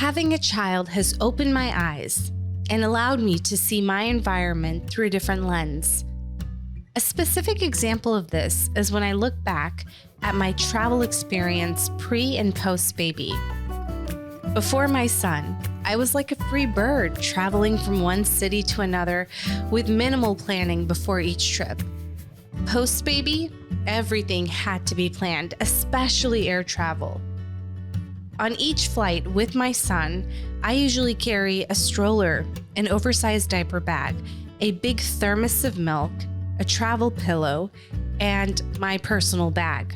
Having a child has opened my eyes and allowed me to see my environment through a different lens. A specific example of this is when I look back at my travel experience pre and post baby. Before my son, I was like a free bird traveling from one city to another with minimal planning before each trip. Post baby, everything had to be planned, especially air travel. On each flight with my son, I usually carry a stroller, an oversized diaper bag, a big thermos of milk, a travel pillow, and my personal bag.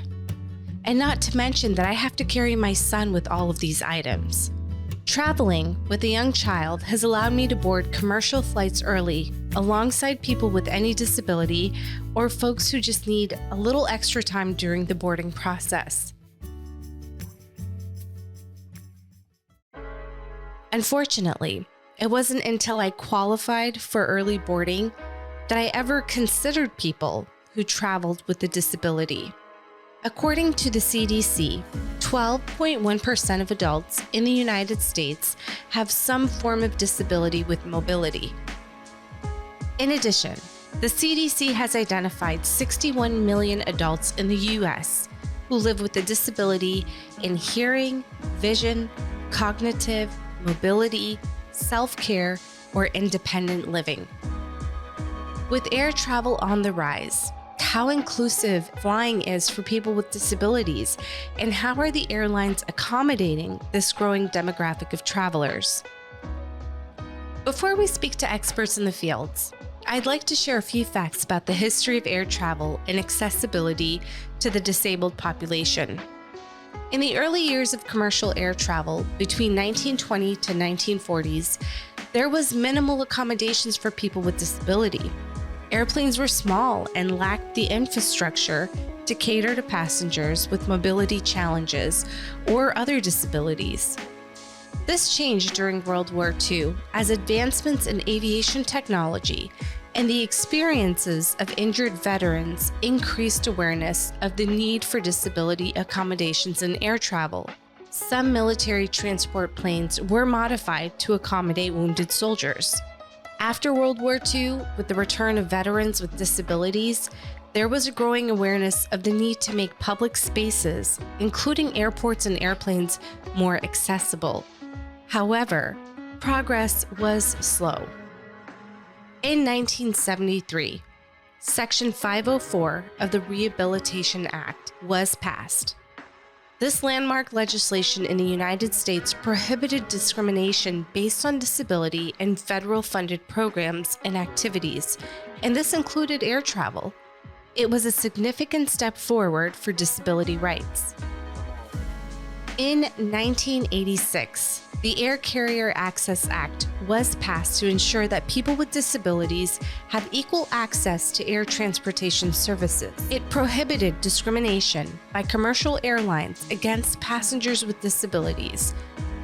And not to mention that I have to carry my son with all of these items. Traveling with a young child has allowed me to board commercial flights early alongside people with any disability or folks who just need a little extra time during the boarding process. Unfortunately, it wasn't until I qualified for early boarding that I ever considered people who traveled with a disability. According to the CDC, 12.1% of adults in the United States have some form of disability with mobility. In addition, the CDC has identified 61 million adults in the U.S. who live with a disability in hearing, vision, cognitive, mobility, self-care, or independent living. With air travel on the rise, how inclusive flying is for people with disabilities, and how are the airlines accommodating this growing demographic of travelers? Before we speak to experts in the fields, I'd like to share a few facts about the history of air travel and accessibility to the disabled population. In the early years of commercial air travel, between 1920 to 1940s, there was minimal accommodations for people with disability. Airplanes were small and lacked the infrastructure to cater to passengers with mobility challenges or other disabilities. This changed during World War II as advancements in aviation technology and the experiences of injured veterans increased awareness of the need for disability accommodations in air travel. Some military transport planes were modified to accommodate wounded soldiers. After World War II, with the return of veterans with disabilities, there was a growing awareness of the need to make public spaces, including airports and airplanes, more accessible. However, progress was slow. In 1973, Section 504 of the Rehabilitation Act was passed. This landmark legislation in the United States prohibited discrimination based on disability in federal-funded programs and activities, and this included air travel. It was a significant step forward for disability rights. In 1986, the Air Carrier Access Act was passed to ensure that people with disabilities have equal access to air transportation services. It prohibited discrimination by commercial airlines against passengers with disabilities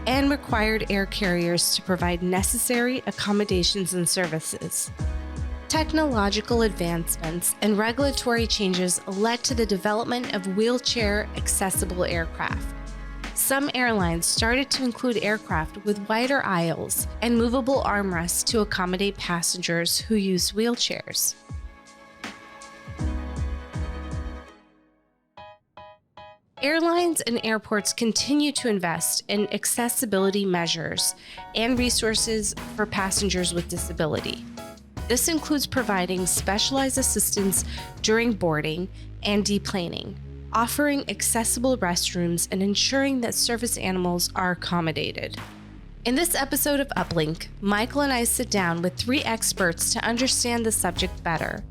and required air carriers to provide necessary accommodations and services. Technological advancements and regulatory changes led to the development of wheelchair-accessible aircraft. Some airlines started to include aircraft with wider aisles and movable armrests to accommodate passengers who use wheelchairs. Airlines and airports continue to invest in accessibility measures and resources for passengers with disability. This includes providing specialized assistance during boarding and deplaning, offering accessible restrooms, and ensuring that service animals are accommodated. In this episode of Uplink, Michael and I sit down with 3 experts to understand the subject better.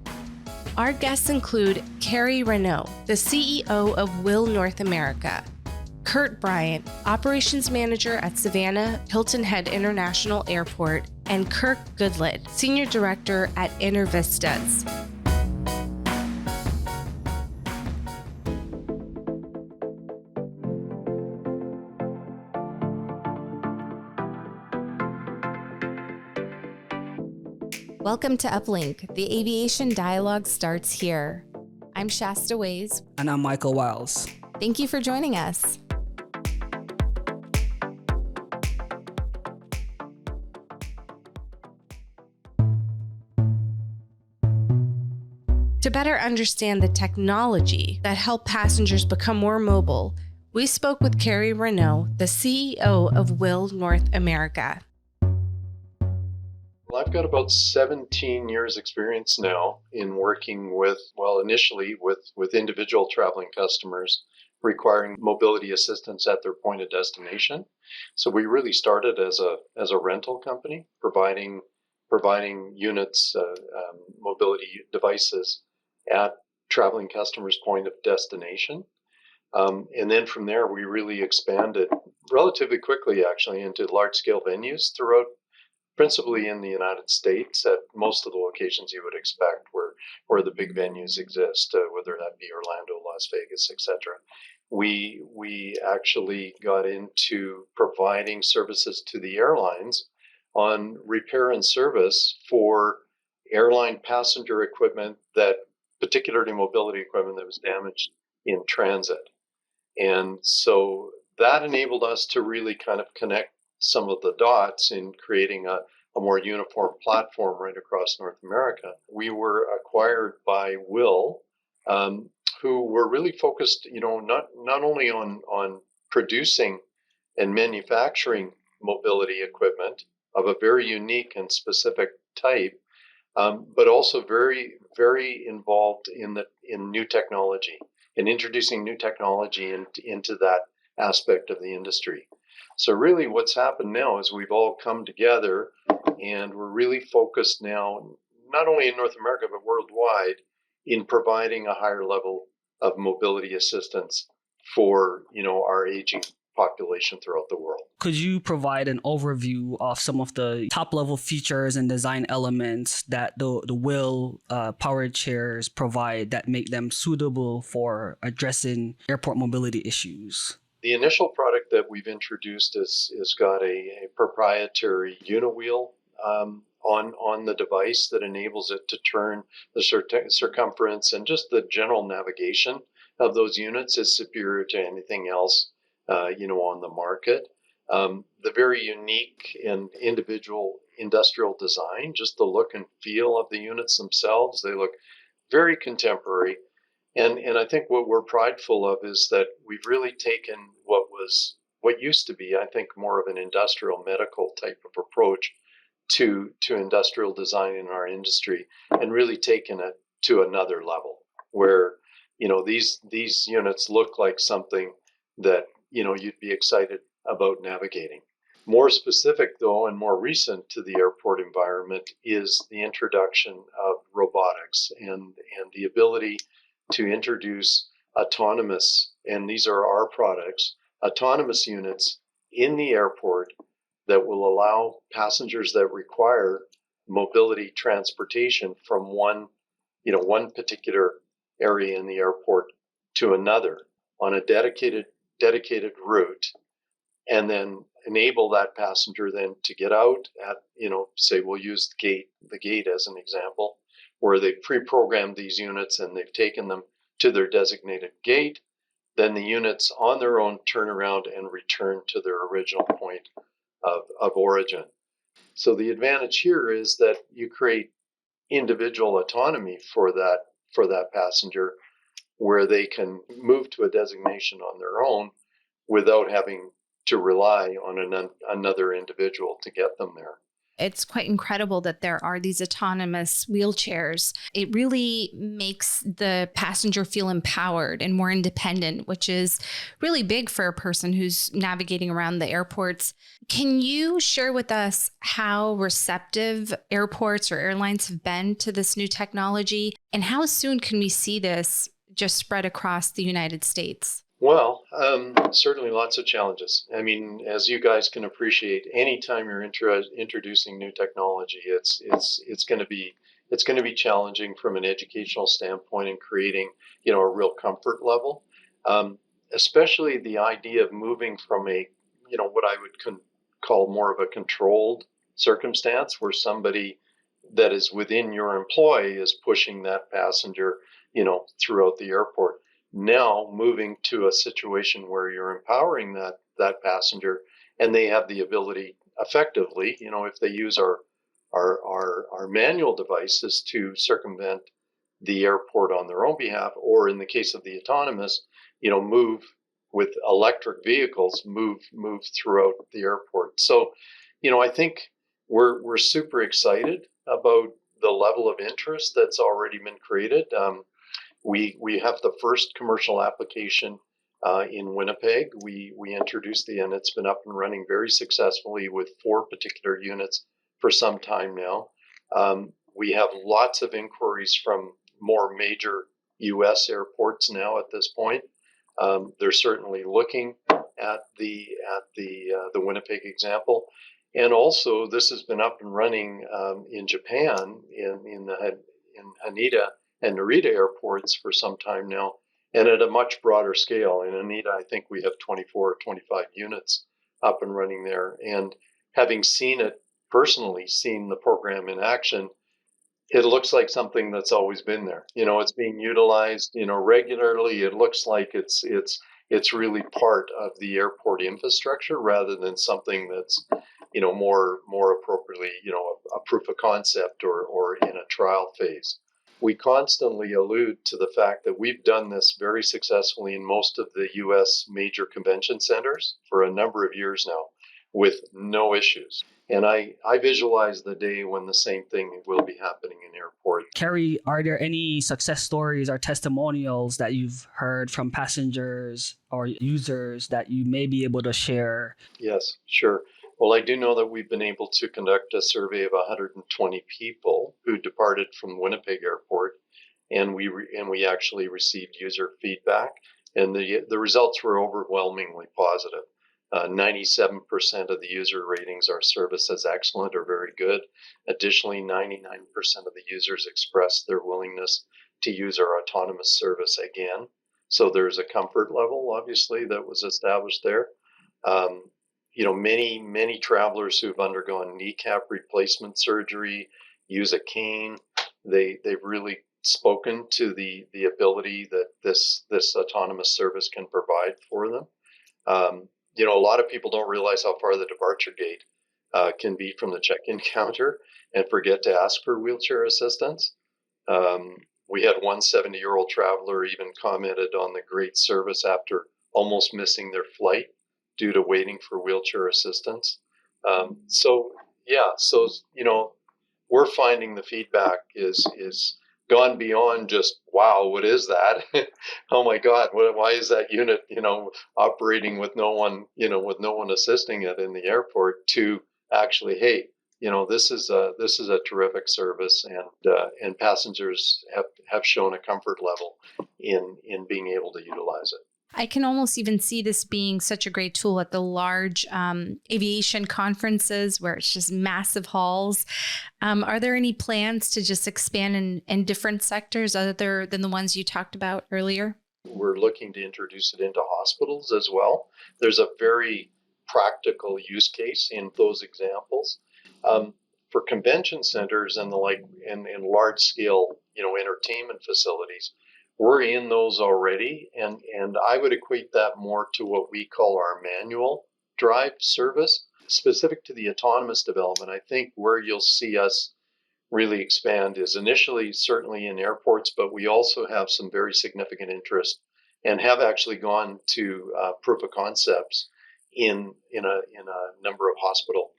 Our guests include Carrie Renaud, the CEO of WHILL North America, Kurt Bryant, Operations Manager at Savannah Hilton Head International Airport, and Kirk Goodlett, Senior Director at InterVistas. Welcome to Uplink. The aviation dialogue starts here. I'm Shasta Ways. And I'm Michael Wiles. Thank you for joining us. To better understand the technology that helped passengers become more mobile, we spoke with Carrie Renault, the CEO of WHILL North America. Well, I've got about 17 years experience now in working with, initially with individual traveling customers requiring mobility assistance at their point of destination. So we really started as a rental company, providing units, mobility devices at traveling customers' point of destination. And then from there, we really expanded relatively quickly, actually, into large-scale venues throughout, principally in the United States, at most of the locations you would expect where the big venues exist, whether that be Orlando, Las Vegas, etc. We actually got into providing services to the airlines on repair and service for airline passenger equipment, that particularly mobility equipment that was damaged in transit. And so that enabled us to really kind of connect some of the dots in creating a more uniform platform right across North America. We were acquired by WHILL, who were really focused, not only on producing and manufacturing mobility equipment of a very unique and specific type, but also very, very involved in new technology and introducing new technology into that aspect of the industry. So really what's happened now is we've all come together and we're really focused now, not only in North America, but worldwide, in providing a higher level of mobility assistance for, our aging population throughout the world. Could you provide an overview of some of the top level features and design elements that the WHILL powered chairs provide that make them suitable for addressing airport mobility issues? The initial product that we've introduced is got a proprietary uniwheel on the device that enables it to turn the circumference, and just the general navigation of those units is superior to anything else on the market. The very unique and individual industrial design, just the look and feel of the units themselves, they look very contemporary. And I think what we're prideful of is that we've really taken what used to be, I think, more of an industrial medical type of approach to industrial design in our industry, and really taken it to another level where, these units look like something that, you'd be excited about navigating. More specific, though, and more recent to the airport environment is the introduction of robotics and the ability to introduce autonomous, and these are our products, autonomous units in the airport that will allow passengers that require mobility transportation from one particular area in the airport to another on a dedicated route, and then enable that passenger then to get out at, say we'll use the gate as an example, where they've pre-programmed these units and they've taken them to their designated gate. Then the units on their own turn around and return to their original point of origin. So the advantage here is that you create individual autonomy for that passenger, where they can move to a designation on their own without having to rely on another individual to get them there. It's quite incredible that there are these autonomous wheelchairs. It really makes the passenger feel empowered and more independent, which is really big for a person who's navigating around the airports. Can you share with us how receptive airports or airlines have been to this new technology, and how soon can we see this just spread across the United States? Well, certainly lots of challenges. I mean, as you guys can appreciate, anytime you're introducing new technology, it's going to be challenging from an educational standpoint, and creating a real comfort level. Especially the idea of moving from what I would call more of a controlled circumstance, where somebody that is within your employ is pushing that passenger throughout the airport. Now moving to a situation where you're empowering that passenger, and they have the ability effectively, if they use our manual devices to circumvent the airport on their own behalf, or in the case of the autonomous, move with electric vehicles, move throughout the airport. So, I think we're super excited about the level of interest that's already been created. We have the first commercial application in Winnipeg. We introduced and it's been up and running very successfully with 4 particular units for some time now. We have lots of inquiries from more major U.S. airports now at this point. They're certainly looking at the Winnipeg example, and also this has been up and running in Japan in Haneda and Narita airports for some time now, and at a much broader scale. In Haneda, I think we have 24 or 25 units up and running there, and having seen it personally, seen the program in action, it looks like something that's always been there. It's being utilized, regularly. It looks like it's really part of the airport infrastructure rather than something that's, more appropriately, a proof of concept or in a trial phase. We constantly allude to the fact that we've done this very successfully in most of the U.S. major convention centers for a number of years now with no issues. And I visualize the day when the same thing will be happening in airport. Kerry, are there any success stories or testimonials that you've heard from passengers or users that you may be able to share? Yes, sure. Well, I do know that we've been able to conduct a survey of 120 people who departed from Winnipeg Airport, and we actually received user feedback, and the results were overwhelmingly positive. 97% of the user ratings are service as excellent or very good. Additionally, 99% of the users expressed their willingness to use our autonomous service again. So there's a comfort level, obviously, that was established there. Many travelers who've undergone kneecap replacement surgery use a cane. They've really spoken to the ability that this autonomous service can provide for them. A lot of people don't realize how far the departure gate can be from the check-in counter and forget to ask for wheelchair assistance. We had one 70-year-old traveler even commented on the great service after almost missing their flight due to waiting for wheelchair assistance. We're finding the feedback is gone beyond just, wow, what is that? Oh my God, why is that unit, operating with no one assisting it in the airport, to actually, hey, this is a terrific service, and passengers have shown a comfort level in being able to utilize it. I can almost even see this being such a great tool at the large aviation conferences where it's just massive halls. Are there any plans to just expand in different sectors other than the ones you talked about earlier? We're looking to introduce it into hospitals as well. There's a very practical use case in those examples. For convention centers and the like, and large scale, entertainment facilities, we're in those already, and I would equate that more to what we call our manual drive service. Specific to the autonomous development, I think where you'll see us really expand is initially certainly in airports, but we also have some very significant interest and have actually gone to proof of concepts in a number of hospital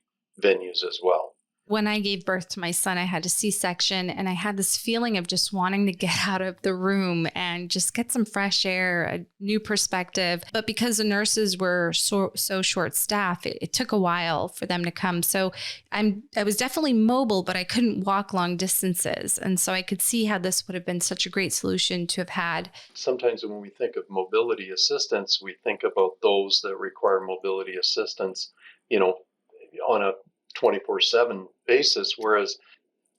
venues as well. When I gave birth to my son, I had a C-section, and I had this feeling of just wanting to get out of the room and just get some fresh air, a new perspective. But because the nurses were so short-staffed, it took a while for them to come. So I was definitely mobile, but I couldn't walk long distances. And so I could see how this would have been such a great solution to have had. Sometimes when we think of mobility assistance, we think about those that require mobility assistance, on a 24/7 basis, whereas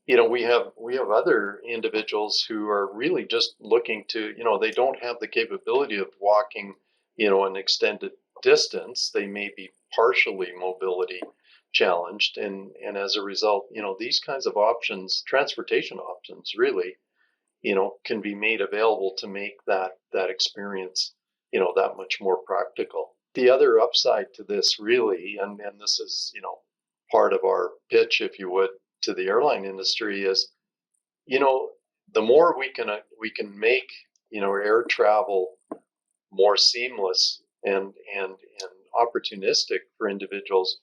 we have other individuals who are really just looking to, they don't have the capability of walking an extended distance. They may be partially mobility challenged, and as a result, these kinds of options, transportation options, really, can be made available to make that experience that much more practical. The other upside to this, really, and this is part of our pitch, if you would, to the airline industry is, the more we can make, air travel more seamless and opportunistic for individuals,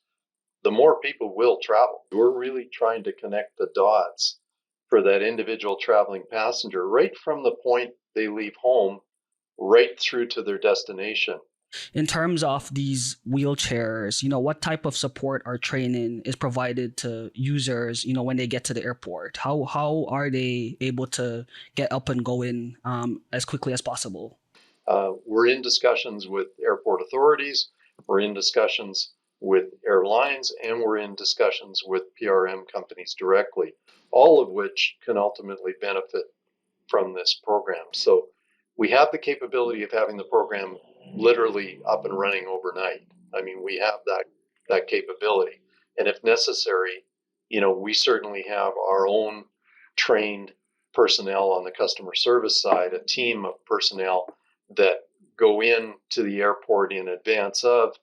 the more people will travel. We're really trying to connect the dots for that individual traveling passenger right from the point they leave home right through to their destination. In terms of these wheelchairs, what type of support or training is provided to users, when they get to the airport? How are they able to get up and going as quickly as possible? We're in discussions with airport authorities, we're in discussions with airlines, and we're in discussions with PRM companies directly, all of which can ultimately benefit from this program. So we have the capability of having the program literally up and running overnight. I mean, we have that capability. And if necessary, we certainly have our own trained personnel on the customer service side, a team of personnel that go in to the airport in advance of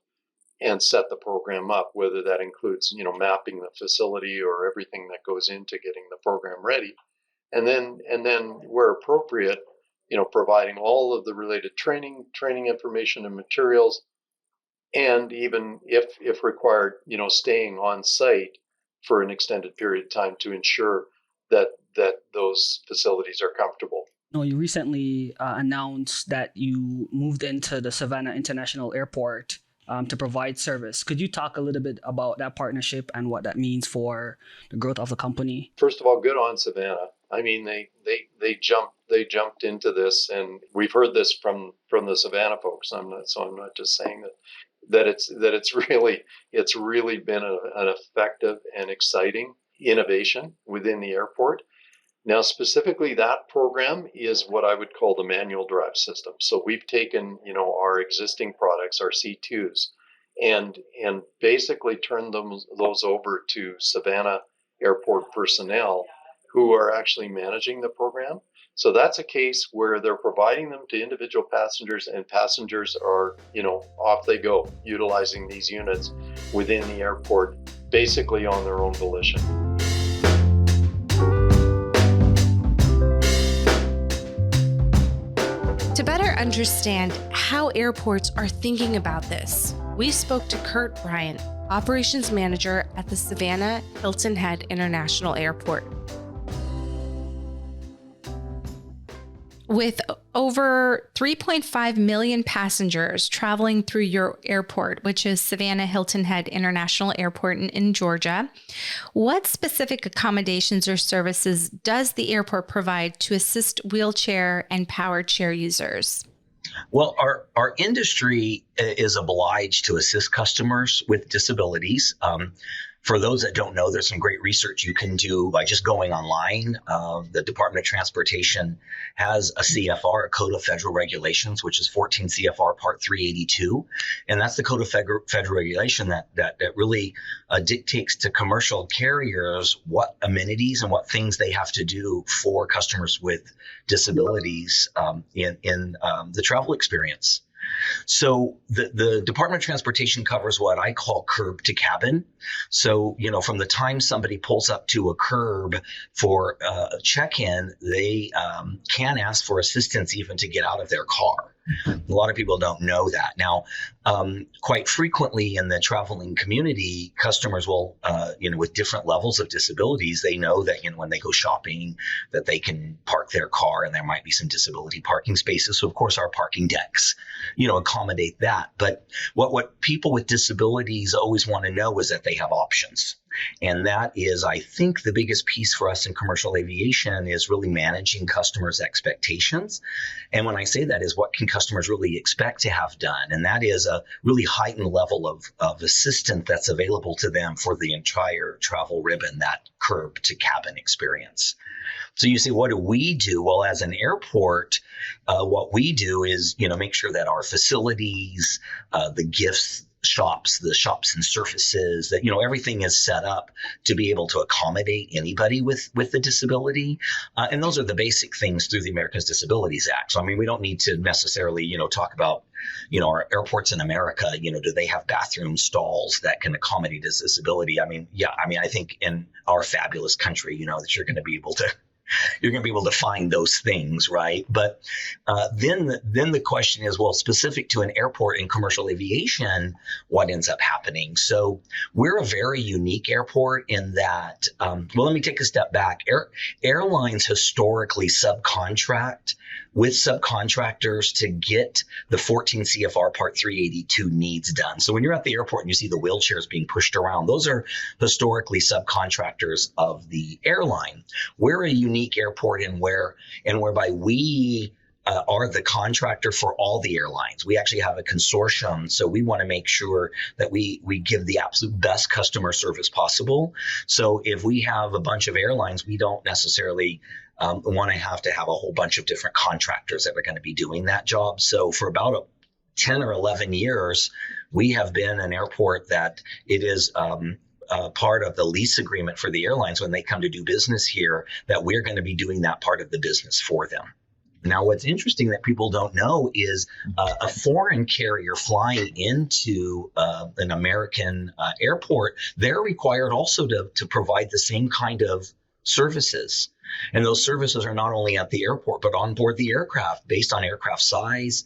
and set the program up, whether that includes, mapping the facility or everything that goes into getting the program ready. And then where appropriate, providing all of the related training information and materials, and even if required, staying on site for an extended period of time to ensure that those facilities are comfortable. You recently announced that you moved into the Savannah International Airport to provide service. Could you talk a little bit about that partnership and what that means for the growth of the company? First of all, good on Savannah. I mean, they jumped into this, and we've heard this from the Savannah folks. I'm not just saying that it's really been an effective and exciting innovation within the airport. Now, specifically, that program is what I would call the manual drive system. So we've taken, our existing products, our C2s, and basically turned those over to Savannah Airport personnel who are actually managing the program. So that's a case where they're providing them to individual passengers, and passengers are, off they go, utilizing these units within the airport, basically on their own volition. To better understand how airports are thinking about this, we spoke to Kurt Bryant, Operations Manager at the Savannah Hilton Head International Airport. With over 3.5 million passengers traveling through your airport, which is Savannah Hilton Head International Airport in Georgia, what specific accommodations or services does the airport provide to assist wheelchair and powered chair users? Well, our industry is obliged to assist customers with disabilities. For those that don't know, there's some great research you can do by just going online. The Department of Transportation has a CFR, a Code of Federal Regulations, which is 14 CFR Part 382. And that's the Code of Federal Regulation that really dictates to commercial carriers what amenities and what things they have to do for customers with disabilities in the travel experience. So the Department of Transportation covers what I call curb to cabin. So, from the time somebody pulls up to a curb for a check-in, they can ask for assistance even to get out of their car. A lot of people don't know that. Now, quite frequently in the traveling community, customers will, with different levels of disabilities, they know that, when they go shopping, that they can park their car and there might be some disability parking spaces. So, of course, our parking decks, accommodate that. But what people with disabilities always want to know is that they have options. And that is, I think, the biggest piece for us in commercial aviation is really managing customers' expectations. And when I say that is, what can customers really expect to have done? And that is a really heightened level of assistance that's available to them for the entire travel ribbon, that curb to cabin experience. So you say, what do we do? Well, as an airport, what we do is, make sure that our facilities, the gifts, the shops and surfaces, that everything is set up to be able to accommodate anybody with the disability, and those are the basic things through the Americans Disabilities Act. So we don't need to necessarily talk about our airports in America. Do they have bathroom stalls that can accommodate a disability? I think in our fabulous country, that you're going to be able to you're going to be able to find those things, right? But then the question is, well, specific to an airport in commercial aviation, what ends up happening? So we're a very unique airport in that, well, let me take a step back. Airlines historically subcontract with subcontractors to get the 14 CFR Part 382 needs done. So when you're at the airport and you see the wheelchairs being pushed around, those are historically subcontractors of the airline. We're a unique airport whereby we are the contractor for all the airlines. We actually have a consortium, so we want to make sure that we give the absolute best customer service possible. So if we have a bunch of airlines, we don't necessarily want to have a whole bunch of different contractors that are going to be doing that job. So for about 10 or 11 years, we have been an airport that it is part of the lease agreement for the airlines when they come to do business here, that we're going to be doing that part of the business for them. Now, what's interesting that people don't know is a foreign carrier flying into an American airport, they're required also to provide the same kind of services. And those services are not only at the airport, but on board the aircraft based on aircraft size.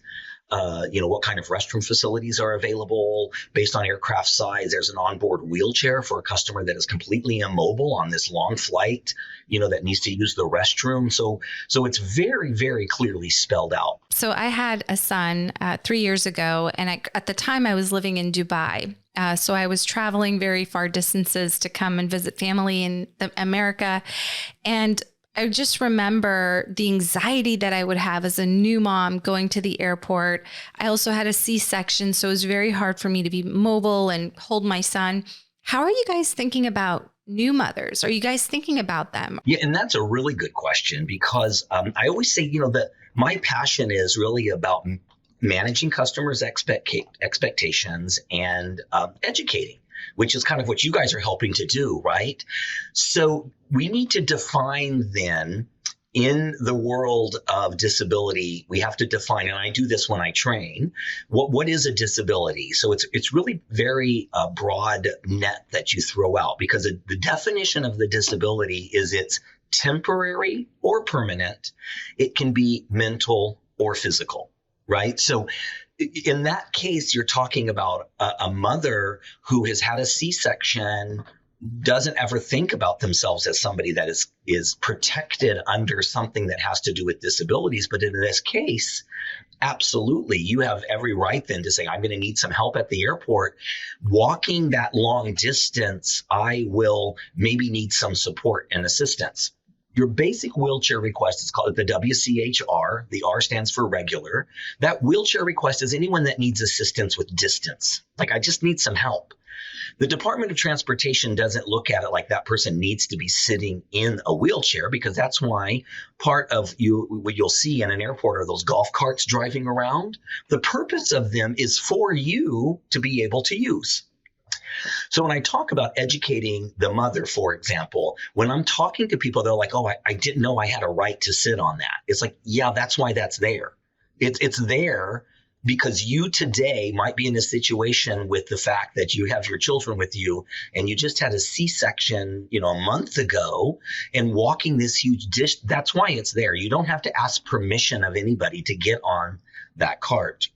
What kind of restroom facilities are available based on aircraft size. There's an onboard wheelchair for a customer that is completely immobile on this long flight, that needs to use the restroom. So it's very, very clearly spelled out. So I had a son 3 years ago, and at the time I was living in Dubai. So I was traveling very far distances to come and visit family in America. And I just remember the anxiety that I would have as a new mom going to the airport. I also had a C-section, so it was very hard for me to be mobile and hold my son. How are you guys thinking about new mothers? Are you guys thinking about them? Yeah, and that's a really good question because I always say, that my passion is really about managing customers' expectations and educating, which is kind of what you guys are helping to do, right? So we need to define then, in the world of disability, we have to define, and I do this when I train, what is a disability? So it's really very broad net that you throw out, because the definition of the disability is it's temporary or permanent. It can be mental or physical, right? So in that case, you're talking about a mother who has had a C-section, doesn't ever think about themselves as somebody that is protected under something that has to do with disabilities. But in this case, absolutely, you have every right then to say, I'm going to need some help at the airport. Walking that long distance, I will maybe need some support and assistance. Your basic wheelchair request is called the WCHR. The R stands for regular. That wheelchair request is anyone that needs assistance with distance. Like, I just need some help. The Department of Transportation doesn't look at it like that person needs to be sitting in a wheelchair, because that's why part of what you'll see in an airport are those golf carts driving around. The purpose of them is for you to be able to use. So when I talk about educating the mother, for example, when I'm talking to people, they're like, oh, I didn't know I had a right to sit on that. It's like, yeah, that's why that's there. It's there because you today might be in a situation with the fact that you have your children with you and you just had a C-section, a month ago, and walking this huge dish. That's why it's there. You don't have to ask permission of anybody to get on that cart.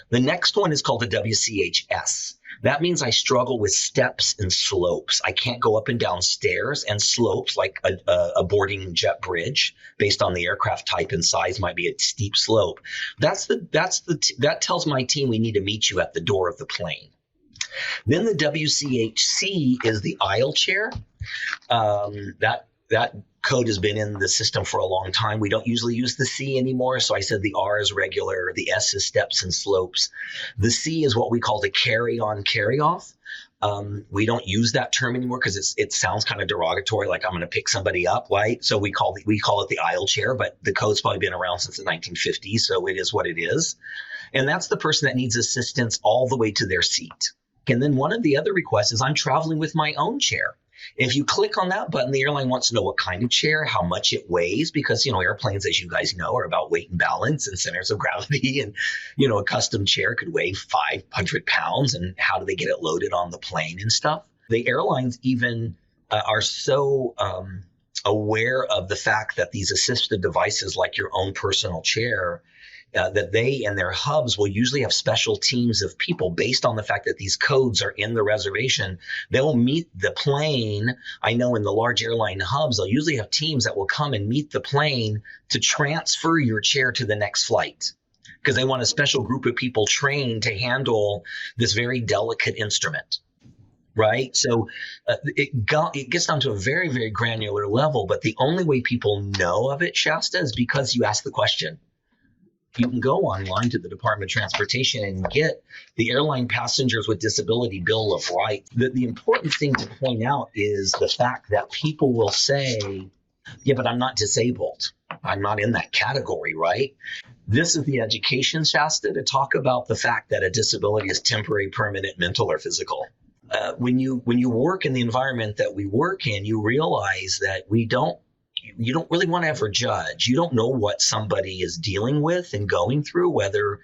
The next one is called the WCHS. That means I struggle with steps and slopes. I can't go up and down stairs, and slopes like a boarding jet bridge based on the aircraft type and size might be a steep slope. That tells my team we need to meet you at the door of the plane. Then the WCHC is the aisle chair. That code has been in the system for a long time. We don't usually use the C anymore. So I said the R is regular, the S is steps and slopes. The C is what we call the carry-on, carry-off. We don't use that term anymore because it sounds kind of derogatory, like I'm going to pick somebody up, right? So we call it the aisle chair, but the code's probably been around since the 1950s, so it is what it is. And that's the person that needs assistance all the way to their seat. And then one of the other requests is I'm traveling with my own chair. If you click on that button, the airline wants to know what kind of chair, how much it weighs, because, airplanes, as you guys know, are about weight and balance and centers of gravity. And, a custom chair could weigh 500 pounds. And how do they get it loaded on the plane and stuff? The airlines even are so aware of the fact that these assistive devices, like your own personal chair, that they and their hubs will usually have special teams of people based on the fact that these codes are in the reservation. They'll meet the plane. I know in the large airline hubs, they'll usually have teams that will come and meet the plane to transfer your chair to the next flight, because they want a special group of people trained to handle this very delicate instrument. Right. So it gets down to a very, very granular level. But the only way people know of it, Shasta, is because you ask the question. You can go online to the Department of Transportation and get the Airline Passengers with Disability Bill of Rights. The important thing to point out is the fact that people will say, yeah, but I'm not disabled. I'm not in that category, right? This is the education, Shasta, to talk about the fact that a disability is temporary, permanent, mental, or physical. When you work in the environment that we work in, you realize that you don't really want to ever judge. You don't know what somebody is dealing with and going through, whether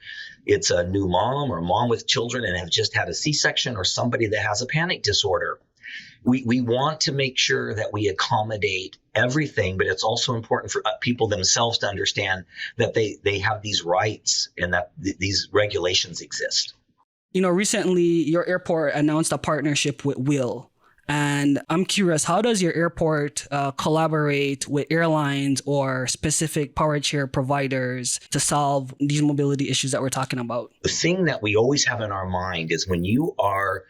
it's a new mom or a mom with children and have just had a C-section, or somebody that has a panic disorder. We want to make sure that we accommodate everything, but it's also important for people themselves to understand that they have these rights and that these regulations exist. Recently your airport announced a partnership with WHILL. And I'm curious, how does your airport collaborate with airlines or specific power chair providers to solve these mobility issues that we're talking about? The thing that we always have in our mind is when you are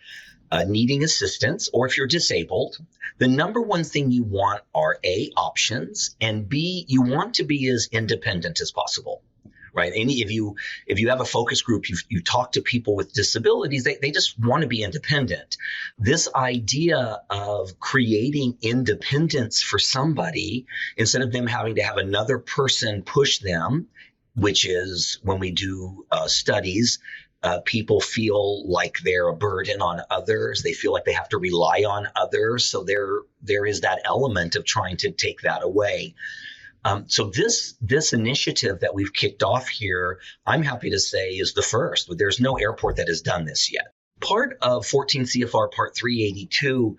needing assistance, or if you're disabled, the number one thing you want are A, options, and B, you want to be as independent as possible. Right. If you have a focus group, you talk to people with disabilities, they just want to be independent. This idea of creating independence for somebody instead of them having to have another person push them, which is when we do studies, people feel like they're a burden on others. They feel like they have to rely on others. So there is that element of trying to take that away. So this initiative that we've kicked off here, I'm happy to say, is the first. There's no airport that has done this yet. Part of 14 CFR Part 382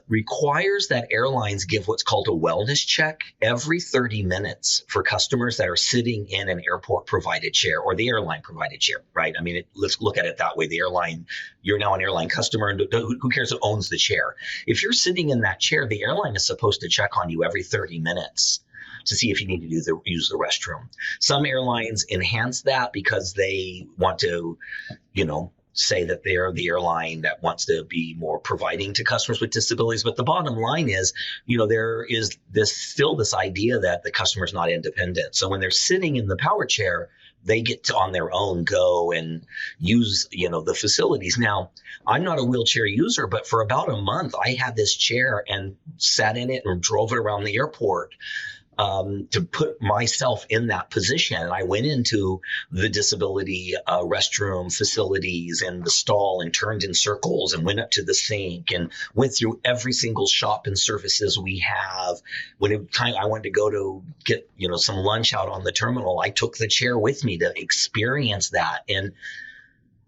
requires that airlines give what's called a wellness check every 30 minutes for customers that are sitting in an airport provided chair or the airline provided chair, right? I mean, let's look at it that way. The airline, you're now an airline customer, and who cares who owns the chair? If you're sitting in that chair, the airline is supposed to check on you every 30 minutes. To see if you need to use the restroom. Some airlines enhance that because they want to, say that they're the airline that wants to be more providing to customers with disabilities. But the bottom line is, there is this idea that the customer is not independent. So when they're sitting in the power chair, they get to on their own go and use, the facilities. Now, I'm not a wheelchair user, but for about a month, I had this chair and sat in it and drove it around the airport. To put myself in that position. And I went into the disability restroom facilities and the stall and turned in circles and went up to the sink and went through every single shop and services we have. When I wanted to go to get, some lunch out on the terminal, I took the chair with me to experience that. And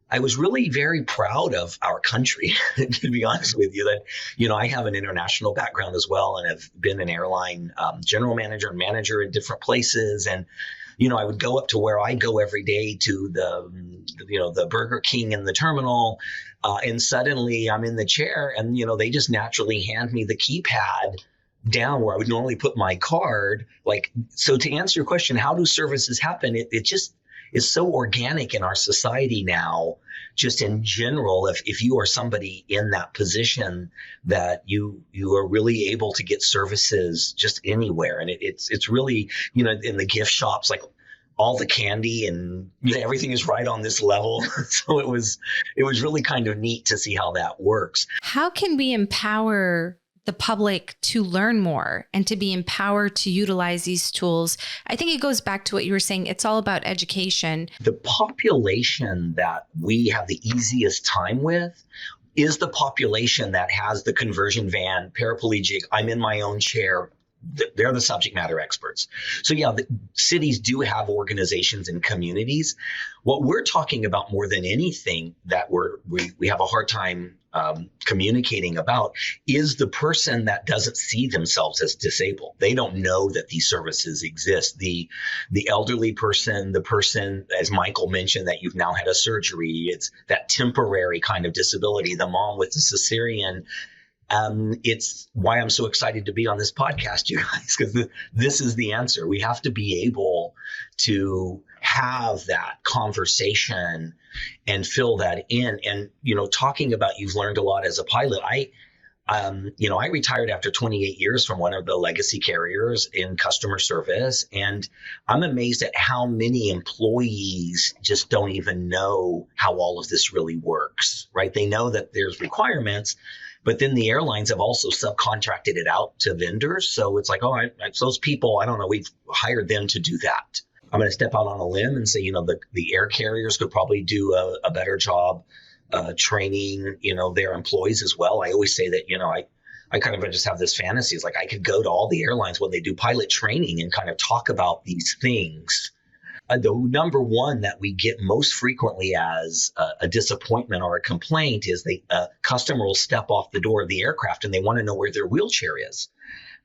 I was really very proud of our country, to be honest with you, that, I have an international background as well and have been an airline general manager and manager in different places. And, I would go up to where I go every day to the Burger King in the terminal. And suddenly I'm in the chair and, they just naturally hand me the keypad down where I would normally put my card. So to answer your question, how do services happen? It just is so organic in our society now, just in general. If you are somebody in that position that you are really able to get services just anywhere. And it's really, in the gift shops, like all the candy and everything is right on this level. So it was really kind of neat to see how that works. How can we empower the public to learn more and to be empowered to utilize these tools? I think it goes back to what you were saying. It's all about education. The population that we have the easiest time with is the population that has the conversion van, paraplegic, I'm in my own chair. They're the subject matter experts. So yeah, the cities do have organizations and communities. What we're talking about more than anything that we have a hard time communicating about is the person that doesn't see themselves as disabled. They don't know that these services exist. The elderly person, the person, as Michael mentioned, that you've now had a surgery, it's that temporary kind of disability, the mom with the cesarean. It's why I'm so excited to be on this podcast, you guys, because this is the answer. We have to be able to have that conversation and fill that in. And, talking about you've learned a lot as a pilot. I retired after 28 years from one of the legacy carriers in customer service. And I'm amazed at how many employees just don't even know how all of this really works, right? They know that there's requirements, but then the airlines have also subcontracted it out to vendors. So it's like, those people, I don't know, we've hired them to do that. I'm going to step out on a limb and say, the air carriers could probably do a better job training, their employees as well. I always say that, I kind of just have this fantasy. It's like I could go to all the airlines when they do pilot training and kind of talk about these things. The number one that we get most frequently as a disappointment or a complaint is the customer will step off the door of the aircraft and they want to know where their wheelchair is.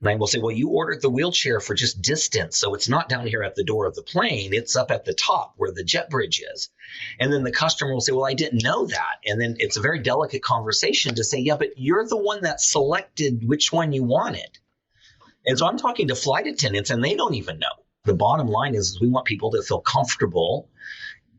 And I will say, well, you ordered the wheelchair for just distance. So it's not down here at the door of the plane. It's up at the top where the jet bridge is. And then the customer will say, well, I didn't know that. And then it's a very delicate conversation to say, yeah, but you're the one that selected which one you wanted. And so I'm talking to flight attendants and they don't even know. The bottom line is we want people to feel comfortable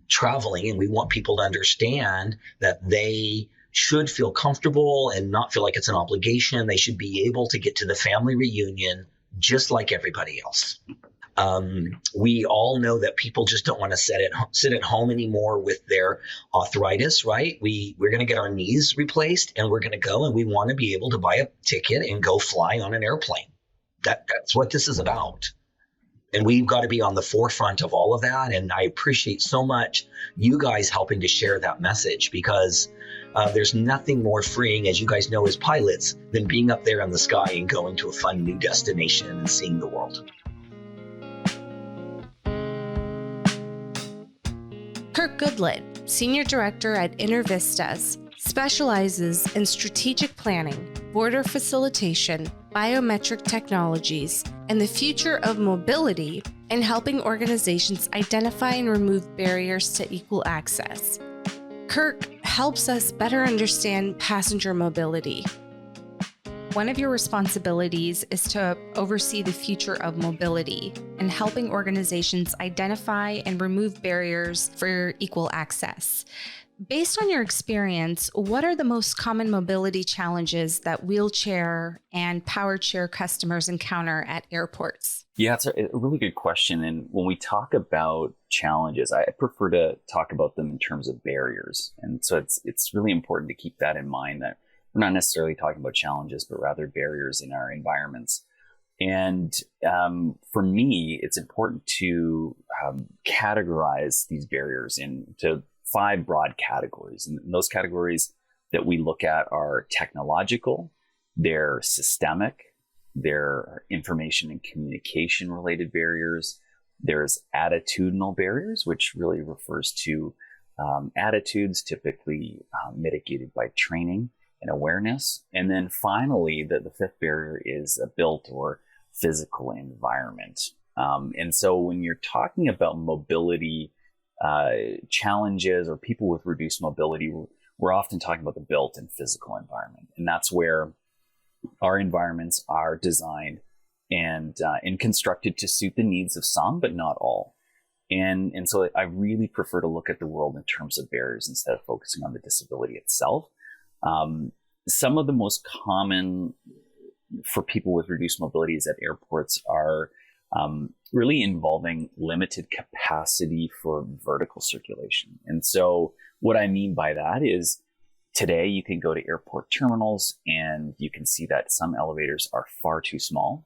traveling, and we want people to understand that they should feel comfortable and not feel like it's an obligation. They should be able to get to the family reunion just like everybody else. We all know that people just don't want to sit at home anymore with their arthritis, right? We're going to get our knees replaced and we're going to go, and we want to be able to buy a ticket and go fly on an airplane. That's what this is about. And we've got to be on the forefront of all of that. And I appreciate so much you guys helping to share that message, because there's nothing more freeing, as you guys know, as pilots, than being up there in the sky and going to a fun new destination and seeing the world. Kirk Goodlett, Senior Director at InterVistas, specializes in strategic planning, border facilitation, biometric technologies, and the future of mobility, and helping organizations identify and remove barriers to equal access. Kirk helps us better understand passenger mobility. One of your responsibilities is to oversee the future of mobility and helping organizations identify and remove barriers for equal access. Based on your experience, what are the most common mobility challenges that wheelchair and powered chair customers encounter at airports? Yeah, it's a really good question. And when we talk about challenges, I prefer to talk about them in terms of barriers. And so it's really important to keep that in mind, that we're not necessarily talking about challenges, but rather barriers in our environments. And for me, it's important to categorize these barriers into 5 broad categories. And those categories that we look at are technological, they're systemic, they're information and communication related barriers, there's attitudinal barriers, which really refers to attitudes typically mitigated by training and awareness. And then finally, the 5th barrier is a built or physical environment. And so when you're talking about mobility challenges or people with reduced mobility, we're often talking about the built and physical environment. And that's where our environments are designed and constructed to suit the needs of some, but not all. And so I really prefer to look at the world in terms of barriers instead of focusing on the disability itself. Some of the most common for people with reduced mobilities at airports are really involving limited capacity for vertical circulation. And so what I mean by that is today you can go to airport terminals and you can see that some elevators are far too small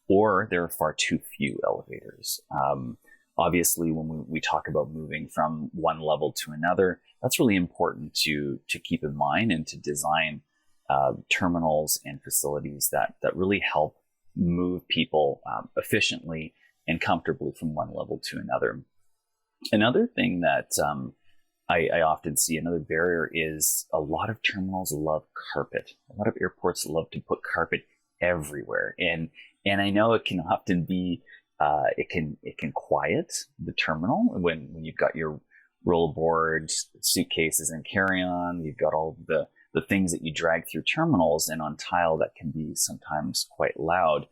or there are far too few elevators. Obviously, when we talk about moving from one level to another, that's really important to keep in mind and to design terminals and facilities that really help move people efficiently and comfortably from one level to another. Another thing that I often see another barrier is a lot of terminals love carpet. A lot of airports love to put carpet everywhere, and I know it can often be it can quiet the terminal when you've got your rollerboard, suitcases, and carry-on. You've got all the things that you drag through terminals, and on tile that can be sometimes quite loud.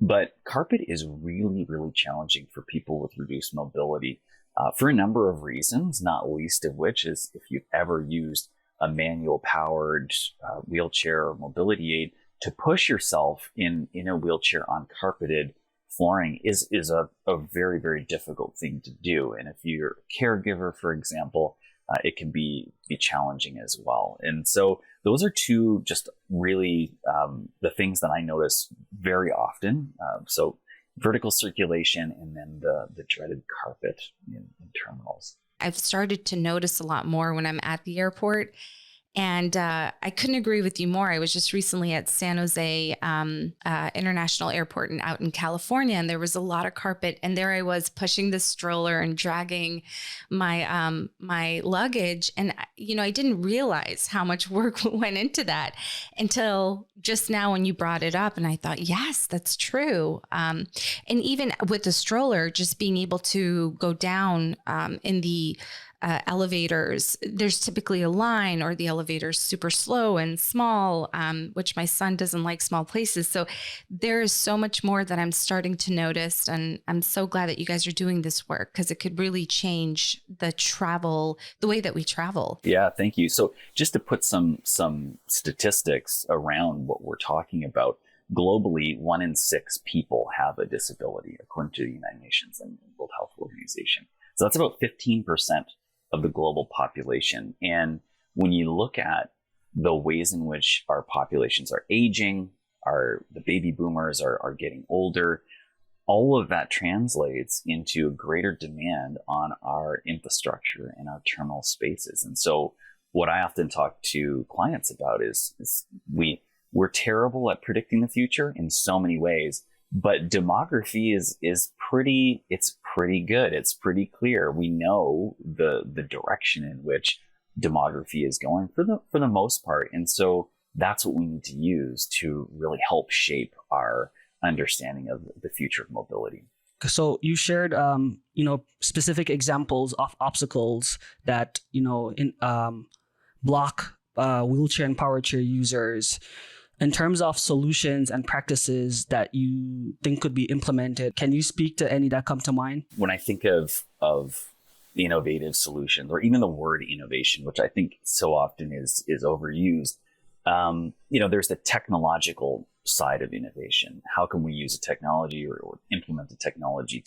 But carpet is really, really challenging for people with reduced mobility for a number of reasons, not least of which is if you've ever used a manual powered wheelchair or mobility aid, to push yourself in a wheelchair on carpeted flooring is a very, very difficult thing to do. And if you're a caregiver, for example, it can be challenging as well. And so those are two just really the things that I notice very often. So vertical circulation and then the dreaded carpet in terminals. I've started to notice a lot more when I'm at the airport. And I couldn't agree with you more. I was just recently at San Jose International Airport and out in California, and there was a lot of carpet. And there I was pushing the stroller and dragging my my luggage. And, I didn't realize how much work went into that until just now when you brought it up. And I thought, yes, that's true. And even with the stroller, just being able to go down in the elevators, there's typically a line, or the elevator's super slow and small, which my son doesn't like small places. So there is so much more that I'm starting to notice. And I'm so glad that you guys are doing this work, because it could really change the way that we travel. Yeah, thank you. So just to put some statistics around what we're talking about, globally, 1 in 6 people have a disability, according to the United Nations and World Health Organization. So that's about 15% of the global population. And when you look at the ways in which our populations are aging, the baby boomers are getting older, all of that translates into a greater demand on our infrastructure and our terminal spaces. And so what I often talk to clients about is we're terrible at predicting the future in so many ways, but demography is pretty good. It's pretty clear. We know the direction in which demography is going for the most part. And so that's what we need to use to really help shape our understanding of the future of mobility. So you shared, specific examples of obstacles that, block wheelchair and power chair users. In terms of solutions and practices that you think could be implemented, can you speak to any that come to mind? When I think of innovative solutions, or even the word innovation, which I think so often is overused, there's the technological side of innovation. How can we use a technology or implement a technology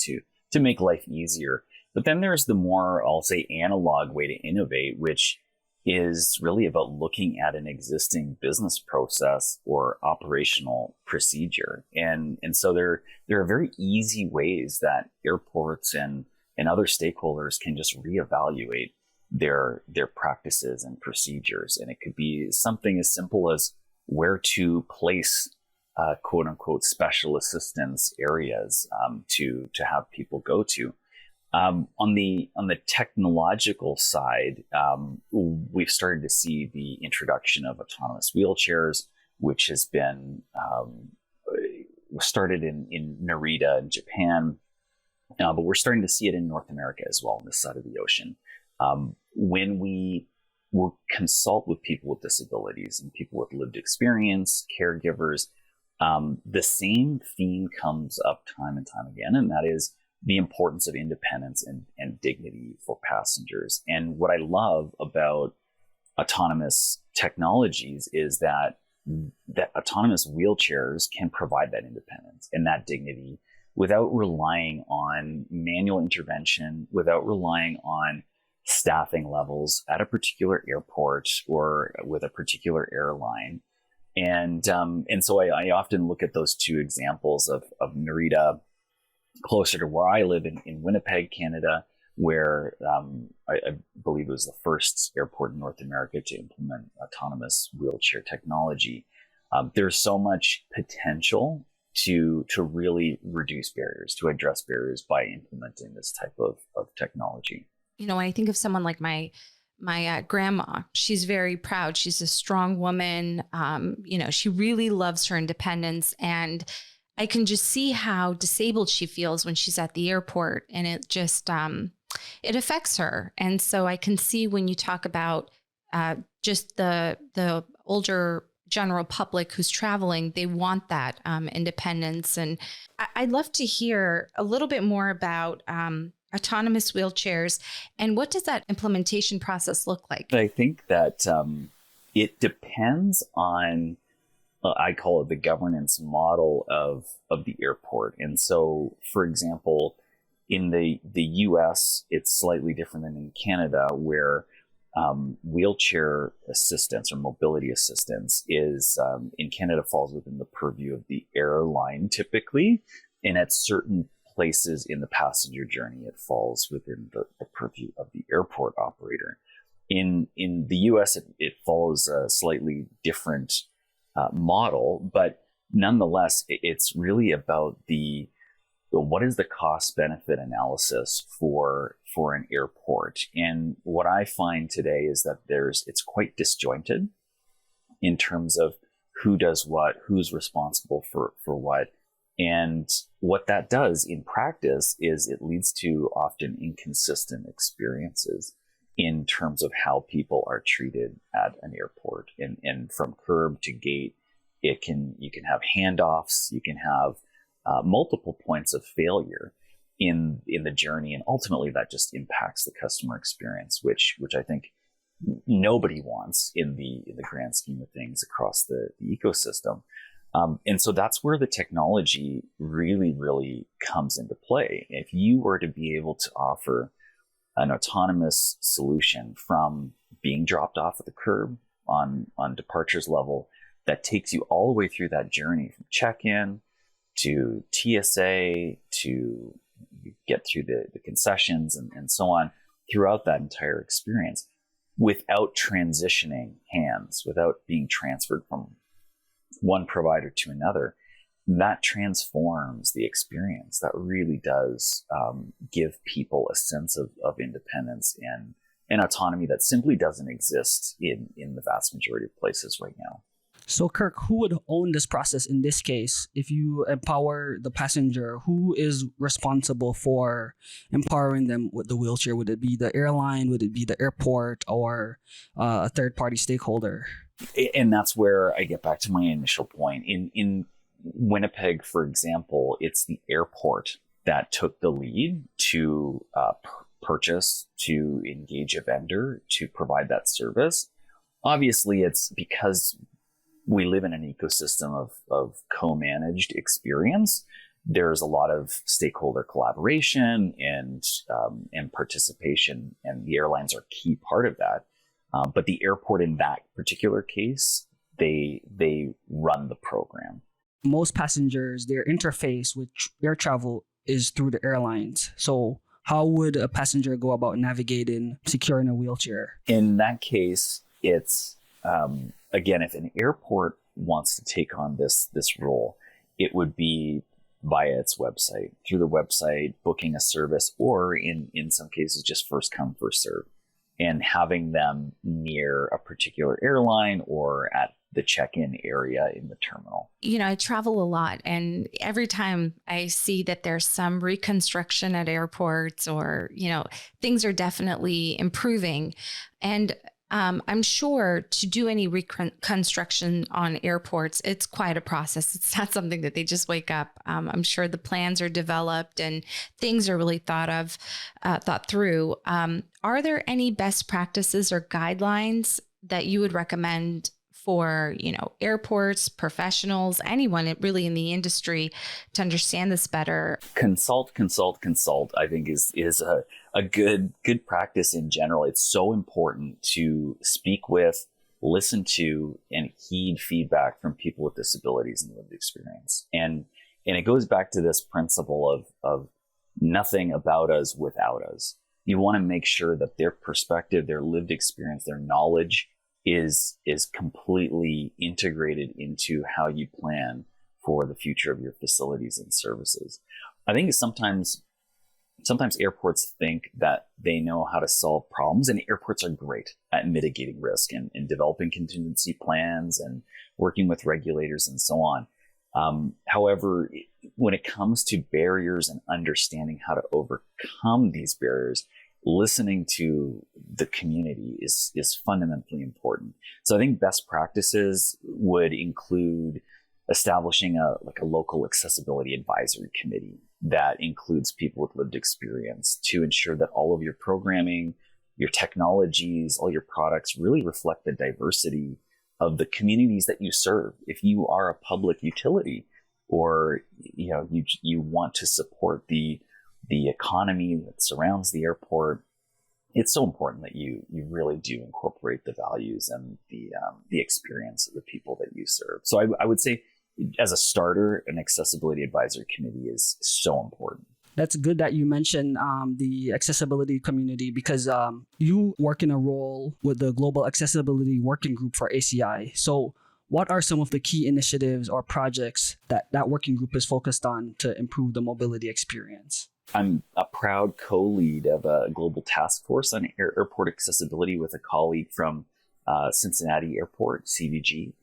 to make life easier? But then there's the more, I'll say, analog way to innovate, which is really about looking at an existing business process or operational procedure. And so there are very easy ways that airports and other stakeholders can just reevaluate their practices and procedures. And it could be something as simple as where to place quote unquote special assistance areas to have people go to. On the technological side, we've started to see the introduction of autonomous wheelchairs, which has been started in Narita in Japan, but we're starting to see it in North America as well, on this side of the ocean. When we will consult with people with disabilities and people with lived experience, caregivers, the same theme comes up time and time again, and that is the importance of independence and dignity for passengers. And what I love about autonomous technologies is that autonomous wheelchairs can provide that independence and that dignity without relying on manual intervention, without relying on staffing levels at a particular airport or with a particular airline. And so I often look at those two examples of Narita, closer to where I live in Winnipeg, Canada, where I believe it was the first airport in North America to implement autonomous wheelchair technology. There's so much potential to really reduce barriers, to address barriers by implementing this type of technology. When I think of someone like my my grandma. She's very proud. She's a strong woman. She really loves her independence. And I can just see how disabled she feels when she's at the airport. And it just, it affects her. And so I can see when you talk about just the older general public who's traveling, they want that independence. And I'd love to hear a little bit more about autonomous wheelchairs and what does that implementation process look like? I think that it depends on, I call it the governance model of the airport. And so, for example, in the US, it's slightly different than in Canada, where wheelchair assistance or mobility assistance is in Canada falls within the purview of the airline typically, and at certain places in the passenger journey it falls within the purview of the airport operator. In the US it follows a slightly different model, but nonetheless it's really about what is the cost benefit analysis for an airport. And what I find today is that it's quite disjointed in terms of who does what, who's responsible for what. And what that does in practice is it leads to often inconsistent experiences in terms of how people are treated at an airport. And from curb to gate, you can have handoffs, you can have multiple points of failure in the journey, and ultimately that just impacts the customer experience, which I think nobody wants in the grand scheme of things across the ecosystem. And so that's where the technology really, really comes into play. If you were to be able to offer an autonomous solution from being dropped off at the curb on departures level that takes you all the way through that journey from check-in to TSA to get through the concessions and so on throughout that entire experience without transitioning hands, without being transferred from one provider to another, that transforms the experience. That really does give people a sense of independence and autonomy that simply doesn't exist in the vast majority of places right now. So, Kirk, who would own this process in this case? If you empower the passenger, who is responsible for empowering them with the wheelchair? Would it be the airline? Would it be the airport, or a third-party stakeholder? And that's where I get back to my initial point. In Winnipeg, for example, it's the airport that took the lead to purchase, to engage a vendor, to provide that service. Obviously, it's because we live in an ecosystem of co-managed experience. There's a lot of stakeholder collaboration and participation, and the airlines are a key part of that. But the airport in that particular case, they run the program. Most passengers, their interface with air travel is through the airlines. So how would a passenger go about navigating, securing a wheelchair? In that case, it's again, if an airport wants to take on this role, it would be via its website, through the website, booking a service, or in some cases, just first come, first serve, and having them near a particular airline or at the check-in area in the terminal. I travel a lot, and every time I see that there's some reconstruction at airports or, things are definitely improving. And I'm sure to do any reconstruction on airports, it's quite a process. It's not something that they just wake up. I'm sure the plans are developed and things are really thought through. Are there any best practices or guidelines that you would recommend for, airports, professionals, anyone really in the industry to understand this better? Consult, I think is a good practice in general. It's so important to speak with, listen to, and heed feedback from people with disabilities and lived experience. And it goes back to this principle of nothing about us without us. You want to make sure that their perspective, their lived experience, their knowledge is completely integrated into how you plan for the future of your facilities and services. I think sometimes sometimes airports think that they know how to solve problems, and airports are great at mitigating risk and developing contingency plans and working with regulators and so on. However, when it comes to barriers and understanding how to overcome these barriers, listening to the community is fundamentally important. So I think best practices would include establishing a local accessibility advisory committee that includes people with lived experience to ensure that all of your programming, your technologies, all your products really reflect the diversity of the communities that you serve. If you are a public utility, or you want to support the economy that surrounds the airport, it's so important that you really do incorporate the values and the experience of the people that you serve. So I would say, as a starter, an accessibility advisory committee is so important. That's good that you mentioned the accessibility community, because you work in a role with the Global Accessibility Working Group for ACI. So what are some of the key initiatives or projects that working group is focused on to improve the mobility experience? I'm a proud co-lead of a global task force on airport accessibility with a colleague from Cincinnati Airport, CVG.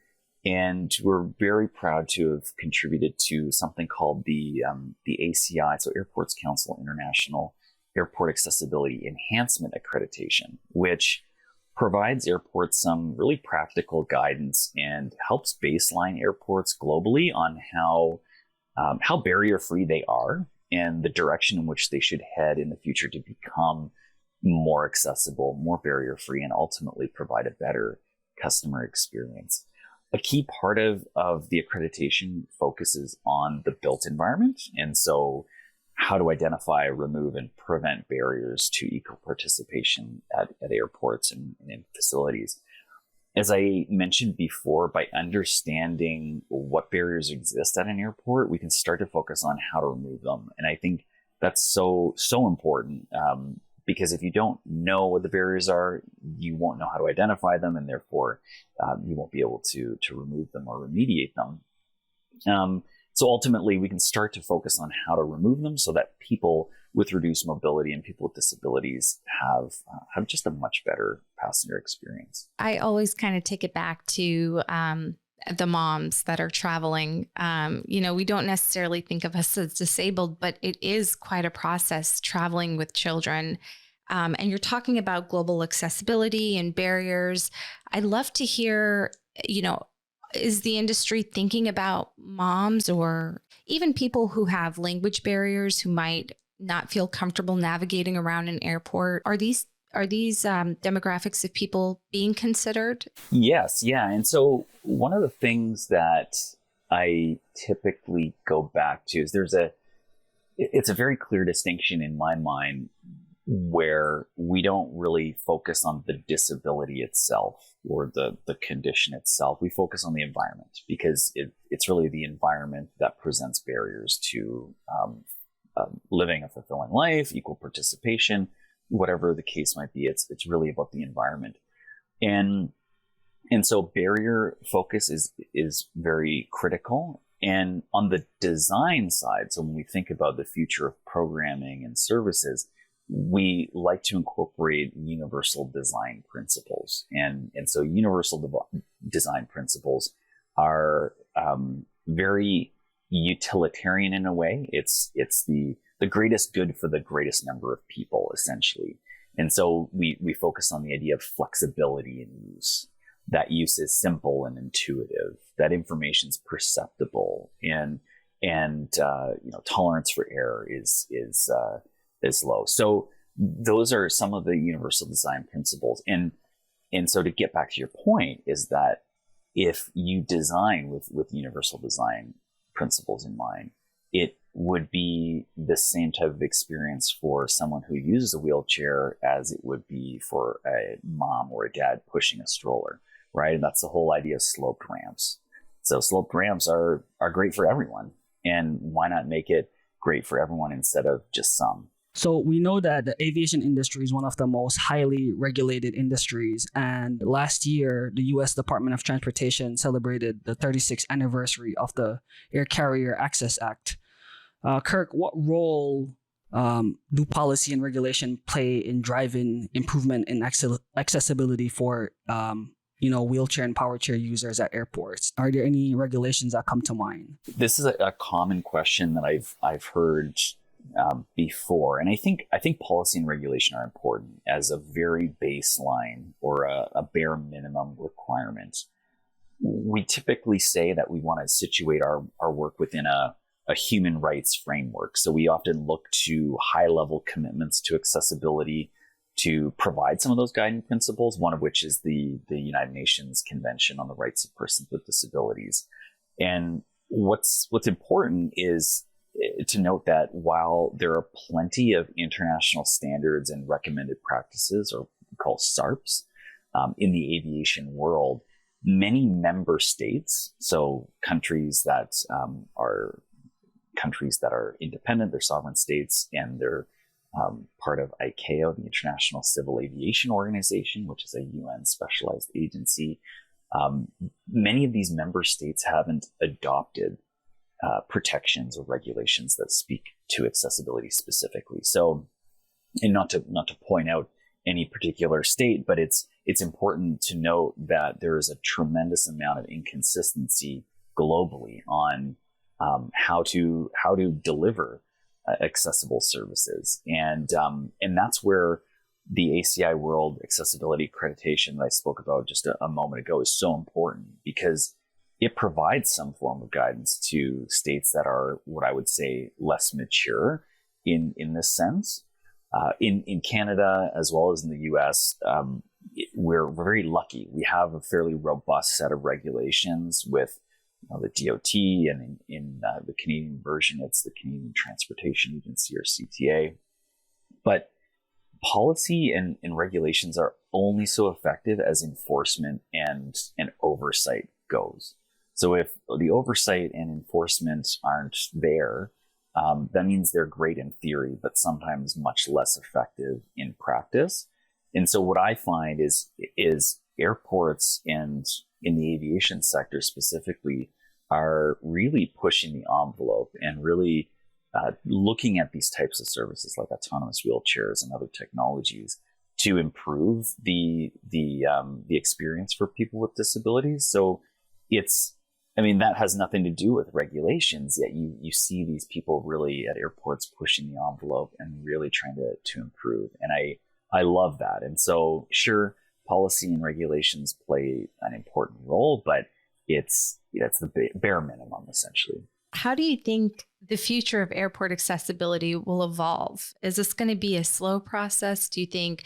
And we're very proud to have contributed to something called the ACI, so Airports Council International Airport Accessibility Enhancement Accreditation, which provides airports some really practical guidance and helps baseline airports globally on how barrier-free they are and the direction in which they should head in the future to become more accessible, more barrier-free, and ultimately provide a better customer experience. A key part of the accreditation focuses on the built environment. And so how to identify, remove, and prevent barriers to equal participation at airports and in facilities. As I mentioned before, by understanding what barriers exist at an airport, we can start to focus on how to remove them. And I think that's so important, because if you don't know what the barriers are, you won't know how to identify them, and therefore you won't be able to remove them or remediate them. So ultimately, we can start to focus on how to remove them so that people with reduced mobility and people with disabilities have just a much better passenger experience. I always kind of take it back to the moms that are traveling. We don't necessarily think of us as disabled, but it is quite a process traveling with children. And you're talking about global accessibility and barriers. I'd love to hear, is the industry thinking about moms or even people who have language barriers who might not feel comfortable navigating around an airport? Are these demographics of people being considered? Yes. Yeah. And so one of the things that I typically go back to is it's a very clear distinction in my mind where we don't really focus on the disability itself or the condition itself. We focus on the environment because it's really the environment that presents barriers to living a fulfilling life, equal participation, whatever the case might be. It's really about the environment. And so barrier focus is very critical. And on the design side, so when we think about the future of programming and services, we like to incorporate universal design principles. And so universal design principles are very utilitarian in a way. It's the greatest good for the greatest number of people, essentially. And so we focus on the idea of flexibility in use. That use is simple and intuitive. That information is perceptible, and tolerance for error is low. So those are some of the universal design principles. And so to get back to your point is that if you design with universal design principles in mind, it would be the same type of experience for someone who uses a wheelchair as it would be for a mom or a dad pushing a stroller, right? And that's the whole idea of sloped ramps. So sloped ramps are great for everyone. And why not make it great for everyone instead of just some? So we know that the aviation industry is one of the most highly regulated industries. And last year, the U.S. Department of Transportation celebrated the 36th anniversary of the Air Carrier Access Act. Kirk, what role do policy and regulation play in driving improvement in accessibility for wheelchair and power chair users at airports? Are there any regulations that come to mind? This is a common question that I've heard before, and I think policy and regulation are important as a very baseline or a bare minimum requirement. We typically say that we want to situate our work within a human rights framework. So we often look to high-level commitments to accessibility to provide some of those guiding principles, one of which is the United Nations Convention on the Rights of Persons with Disabilities. And what's important is to note that while there are plenty of international standards and recommended practices, or called SARPs, in the aviation world, many member states, so countries that are independent, they're sovereign states, and they're part of ICAO, the International Civil Aviation Organization, which is a UN specialized agency. Many of these member states haven't adopted protections or regulations that speak to accessibility specifically. So, and not to point out any particular state, but it's important to note that there is a tremendous amount of inconsistency globally on how to deliver accessible services, and that's where the ACI World Accessibility Accreditation that I spoke about just a moment ago is so important, because it provides some form of guidance to states that are what I would say less mature in this sense. In Canada, as well as in the US, we're very lucky. We have a fairly robust set of regulations with the DOT, and in the Canadian version, it's the Canadian Transportation Agency, or CTA. But policy and regulations are only so effective as enforcement and oversight goes. So if the oversight and enforcement aren't there, that means they're great in theory, but sometimes much less effective in practice. And so what I find is airports, and in the aviation sector specifically, are really pushing the envelope and really looking at these types of services like autonomous wheelchairs and other technologies to improve the experience for people with disabilities. So that has nothing to do with regulations, yet you see these people really at airports pushing the envelope and really trying to improve. And I love that. And so sure, policy and regulations play an important role, but it's the bare minimum, essentially. How do you think the future of airport accessibility will evolve? Is this going to be a slow process? Do you think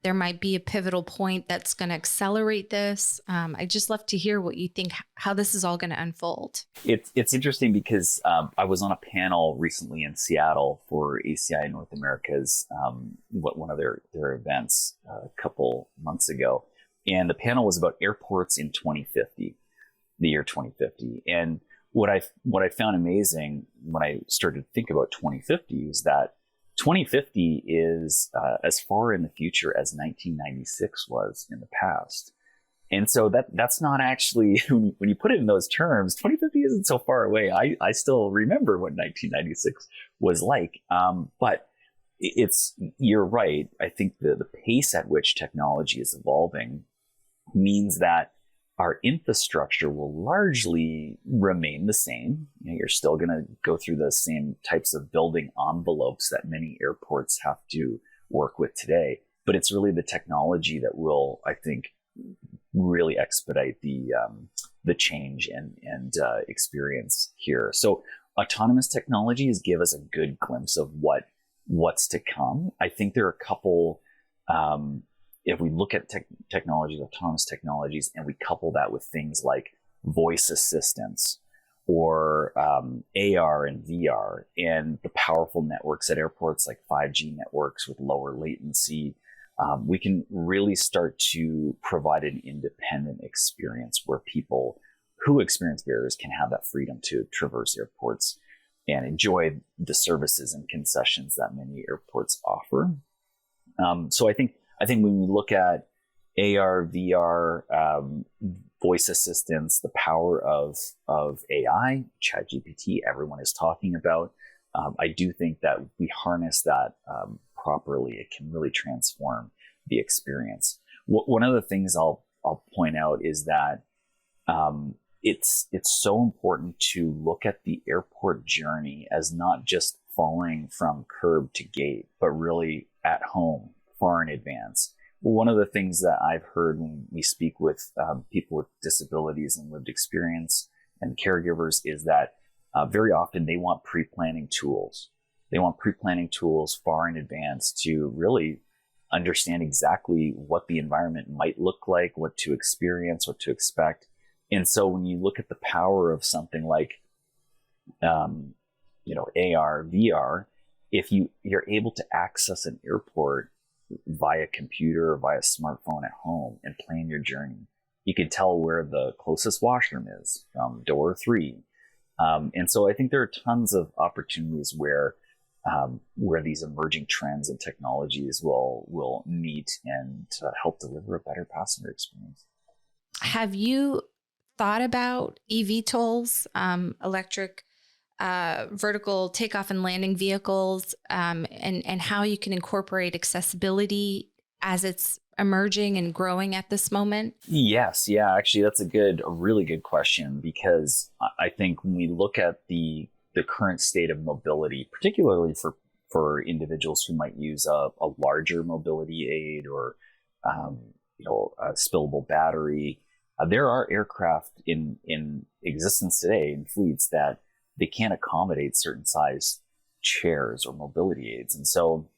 there might be a pivotal point that's going to accelerate this? I'd just love to hear what you think, how this is all going to unfold. It's interesting because I was on a panel recently in Seattle for ACI North America's one of their events a couple months ago. And the panel was about airports in 2050, the year 2050. And what I found amazing when I started to think about 2050 was that 2050 is as far in the future as 1996 was in the past. And so that's not actually, when you put it in those terms, 2050 isn't so far away. I still remember what 1996 was like. But you're right. I think the pace at which technology is evolving means that our infrastructure will largely remain the same. You're still going to go through the same types of building envelopes that many airports have to work with today. But it's really the technology that will, I think, really expedite the change and experience here. So autonomous technologies give us a good glimpse of what's to come. I think there are a couple. If we look at technologies, autonomous technologies, and we couple that with things like voice assistance or AR and VR, and the powerful networks at airports like 5G networks with lower latency, we can really start to provide an independent experience where people who experience barriers can have that freedom to traverse airports and enjoy the services and concessions that many airports offer. So I think when we look at AR, VR, voice assistance, the power of AI, ChatGPT, everyone is talking about, I do think that we harness that properly, it can really transform the experience. One of the things I'll point out is that it's so important to look at the airport journey as not just falling from curb to gate, but really at home, far in advance. One of the things that I've heard when we speak with people with disabilities and lived experience and caregivers is that very often they want pre-planning tools. They want pre-planning tools far in advance to really understand exactly what the environment might look like, what to experience, what to expect. And so when you look at the power of something like, AR, VR, if you're able to access an airport via computer or via smartphone at home and plan your journey, you can tell where the closest washroom is from door 3. And so I think there are tons of opportunities where these emerging trends and technologies will meet and help deliver a better passenger experience. Have you thought about eVTOLs, electric vertical takeoff and landing vehicles, and how you can incorporate accessibility as it's emerging and growing at this moment? Yes. Yeah, actually, that's a really good question, because I think when we look at the current state of mobility, particularly for individuals who might use a larger mobility aid or a spillable battery, there are aircraft in existence today in fleets that they can't accommodate certain size chairs or mobility aids. And so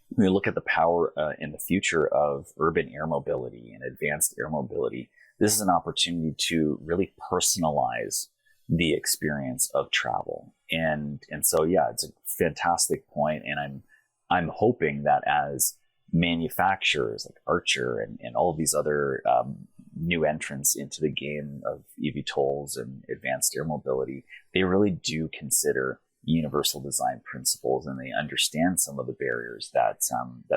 when we look at the power in the future of urban air mobility and advanced air mobility, this is an opportunity to really personalize the experience of travel. And so, yeah, it's a fantastic point. And I'm hoping that as manufacturers like Archer and all of these other new entrants into the game of eVTOLs and advanced air mobility, they really do consider universal design principles, and they understand some of the barriers that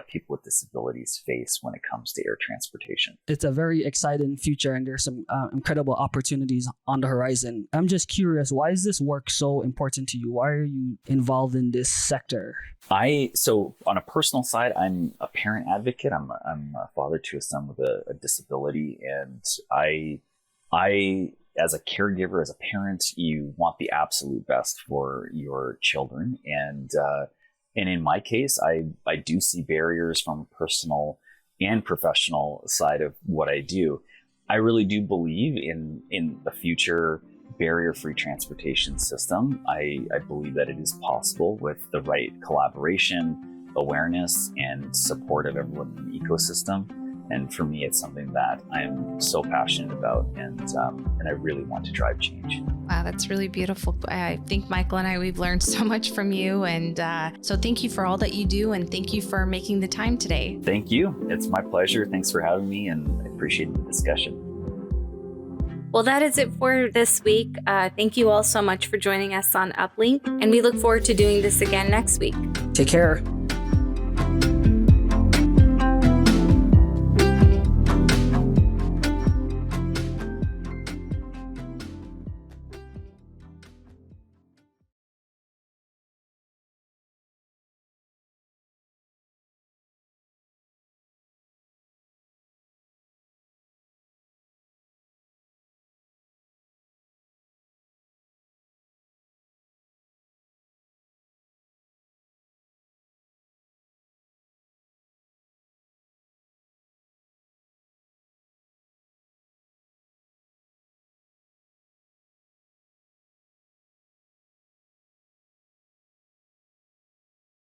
people with disabilities face when it comes to air transportation. It's a very exciting future, and there's some incredible opportunities on the horizon. I'm just curious, why is this work so important to you? Why are you involved in this sector? So on a personal side, I'm a parent advocate. I'm a father to a son with a disability, and I as a caregiver, as a parent, you want the absolute best for your children. And in my case, I do see barriers from personal and professional side of what I do. I really do believe in the future barrier-free transportation system. I believe that it is possible with the right collaboration, awareness, and support of everyone in the ecosystem. And for me, it's something that I'm so passionate about, and I really want to drive change. Wow, that's really beautiful. I think Michael and we've learned so much from you. And so thank you for all that you do, and thank you for making the time today. Thank you. It's my pleasure. Thanks for having me, and I appreciate the discussion. Well, that is it for this week. Thank you all so much for joining us on Uplink, and we look forward to doing this again next week. Take care.